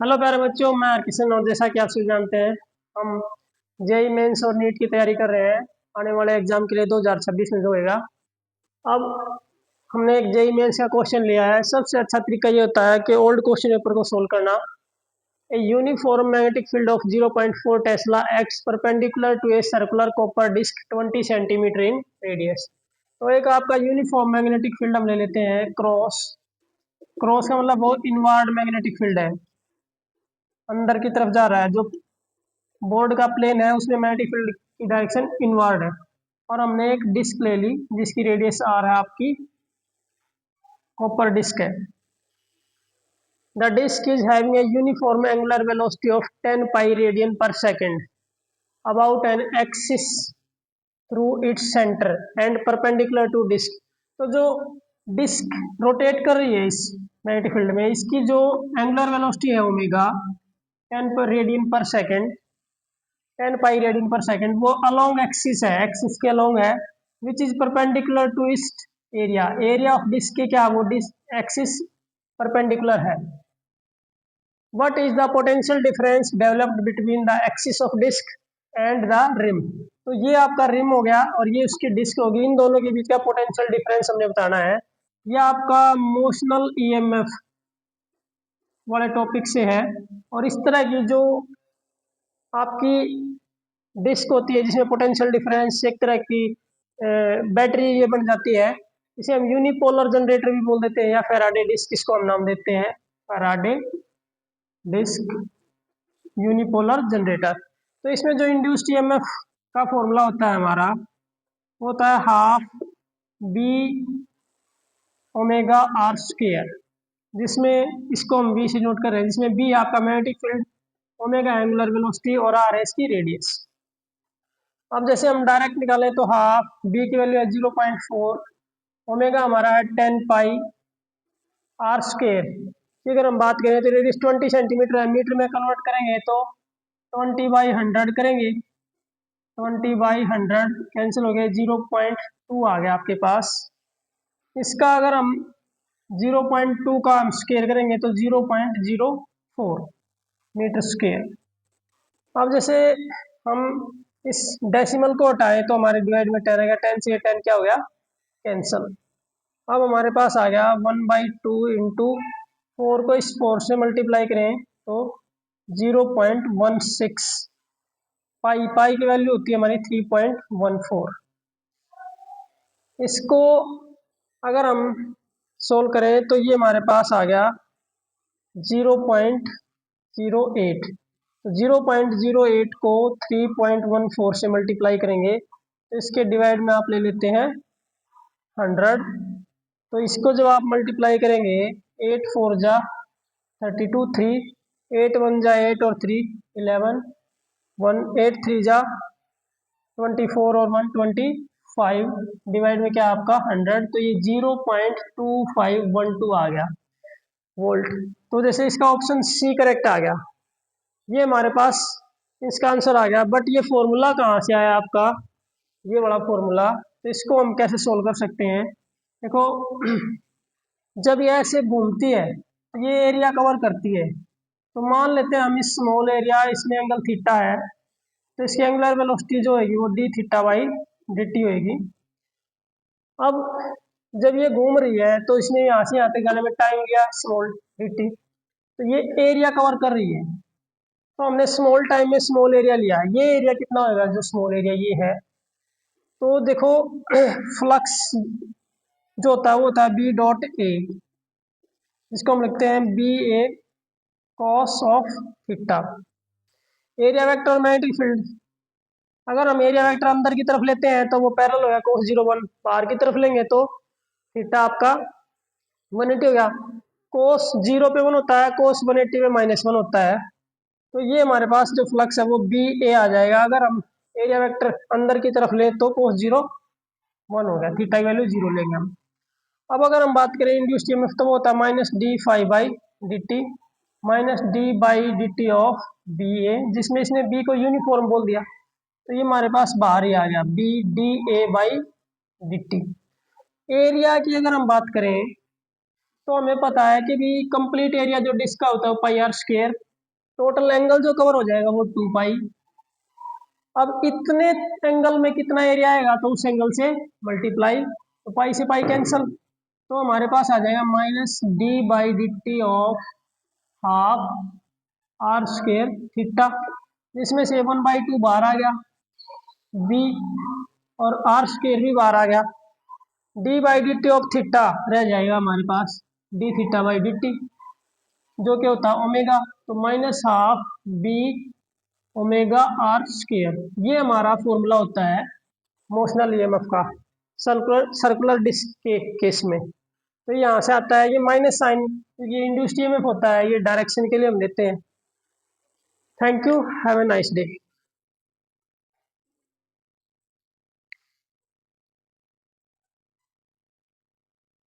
Hello प्यारे बच्चों, मैं हरकिशन और जैसा कि आप सभी जानते हैं, हम जेई मेंस और नीट की तैयारी कर रहे हैं आने वाले एग्जाम के लिए 2026 में जो होएगा। अब हमने एक जेई मेंस का क्वेश्चन लिया है। सबसे अच्छा तरीका ये होता है कि ओल्ड क्वेश्चन पेपर को सोल्व करना। A uniform magnetic field of 0.4 tesla acts perpendicular to a circular copper disc 20 centimetre in radius. तो एक आपका यूनिफॉर्म मैग्नेटिक फील्ड हम ले लेते हैं क्रॉस। क्रॉस का मतलब वो इनवर्ड मैग्नेटिक फील्ड है, अंदर की तरफ जा रहा है। जो बोर्ड का प्लेन है उसमें मैग्नेटिक फील्ड की डायरेक्शन इनवर्ड है। और हमने एक डिस्क ले ली जिसकी रेडियस आर है, आपकी कॉपर डिस्क है। The disc is having a uniform angular velocity of 10 pi radian per second about an axis through its centre and perpendicular to disc. तो जो डिस्क रोटेट कर रही है इस मैग्नेटिक फील्ड में, इसकी जो एंगुलर वेलोसिटी है omega 10 per radian per second 10 pi radian per second, वो अलोंग एक्सिस है, एक्सिस के अलोंग है, विच इज परपेंडिकुलर टू इस्ट एरिया। एरिया ऑफ डिस्क के क्या, वो डिस्क एक्सिस परपेंडिकुलर है। What is the potential difference developed between the axis of disc and the rim. तो ये आपका रिम हो गया और ये उसकी डिस्क होगी। इन दोनों के बीच का पोटेंशियल डिफरेंस हमने बताना है। ये आपका मोशनल ईएमएफ वाले टॉपिक से है। और इस तरह की जो आपकी डिस्क होती है जिसमें पोटेंशियल डिफरेंस एक तरह की बैटरी ये बन जाती है, इसे हम यूनिपोलर जनरेटर भी बोल देते हैं, या फेराडे डिस्क इसको हम नाम देते हैं, फेराडे डिस्क यूनिपोलर जनरेटर। तो इसमें जो इंड्यूस्ड ईएमएफ का फॉर्मूला होता है हमारा, वो होता है half B omega R square, जिसमें इसको हम बी से नोट कर रहे हैं, जिसमें बी आपका magnetic field, omega angular velocity और आर है इसकी रेडियस। अब जैसे हम डायरेक्ट निकालें तो हाफ बी की वैल्यू है 0.4, ओमेगा हमारा है 10 पाई आर स्क्वेयर की अगर हम बात करें तो रेडियस 20 सेंटीमीटर है। मीटर में कन्वर्ट करेंगे तो 20/100 करेंगे। 20/100 कैंसिल हो गए, 0.2 आ गया आपके पास। इसका अगर हम 0.2 का हम स्क्वेयर करेंगे तो 0.04 मीटर स्क्वेयर। अब जैसे हम इस डेसिमल को हटाएं तो हमारे डिवाइड में 10 आएगा, 10 से 10 क्या हो गया, कैंसल। अब हमारे पास आ गया 1/2 इंटू 4 को इस 4 से मल्टीप्लाई करें तो 0.16 पाई। पाई की वैल्यू होती है हमारी 3.14। इसको अगर हम सोल्व करें तो ये हमारे पास आ गया 0.08। तो 0.08 को 3.14 से मल्टीप्लाई करेंगे तो इसके डिवाइड में आप ले लेते हैं 100। तो इसको जब आप मल्टीप्लाई करेंगे 8 4 जा 32, 3 8 1 जा 8 और 3 11, 1 8 3 जा 24 और 1 25, डिवाइड में क्या आपका 100। तो ये 0.2512 आ गया वोल्ट। तो जैसे इसका ऑप्शन सी करेक्ट आ गया, ये हमारे पास इसका आंसर आ गया। बट ये फॉर्मूला कहाँ से आया आपका, ये बड़ा फॉर्मूला। तो इसको हम कैसे सोल्व कर सकते हैं, देखो जब ये ऐसे घूमती है तो ये एरिया कवर करती है। तो मान लेते हैं हम इस स्मॉल एरिया, इसमें एंगल थीटा है, तो इसकी एंगुलर वेलोसिटी जो होगी वो D theta by D T होगी। अब जब ये घूम रही है तो इसमें यहाँ से यहाँ तक जाने में टाइम गया स्मॉल डी टी, तो ये एरिया कवर कर रही है। तो हमने स्मॉल टाइम में स्मॉल एरिया लिया। ये एरिया कितना होगा, जो स्मॉल एरिया ये है, तो देखो फ्लक्स जो होता है वो होता है बी डॉट ए, जिसको हम लिखते हैं B A cos of theta. Area vector और मैग्नेटिक फील्ड, अगर हम एरिया वेक्टर अंदर की तरफ लेते हैं तो वो पैरेलल होगा cos 0 1, बाहर की तरफ लेंगे तो थीटा आपका 180 हो गया। cos 0 पे 1 होता है, cos 180 पे -1 होता है। तो ये हमारे पास जो फ्लक्स है वो बी ए आ जाएगा। अगर हम एरिया वेक्टर अंदर की तरफ ले तो cos 0 1 हो गया, थीटा की वैल्यू 0 लेंगे हम। अब अगर हम बात करें इंड्यूस्ड ईएमएफ तो वो होता है -d∅/dt -d/dt ऑफ बी ए, जिसमें इसने बी को यूनिफॉर्म बोल दिया तो ये हमारे पास बाहर ही आ गया B D A by D T. Area की अगर हम बात करें तो हमें पता है कि भी कंप्लीट एरिया जो डिस्क का होता है पाई आर स्क्वायर टोटल एंगल जो कवर हो जाएगा वो 2 पाई। अब इतने एंगल में कितना एरिया आएगा तो उस एंगल से मल्टीप्लाई, तो पाई से पाई कैंसल, तो हमारे पास आ जाएगा -d/dt of half R square theta, जिसमें से 1/2 बाहर आ गया b और आर स्क्वायर भी बाहर आ गया। d/dt ऑफ थीटा रह जाएगा हमारे पास d थीटा बाई dt, जो क्या होता है ओमेगा, तो -12 b ओमेगा आर स्क्वायर, ये हमारा फॉर्मूला होता है मोशनल ईएमएफ का सर्कुलर डिस्क के केस में। तो यहाँ से आता है ये माइनस साइन, ये इंड्यूस्ड ईएमएफ होता है, ये डायरेक्शन के लिए हम देते हैं। Thank you, have a nice day.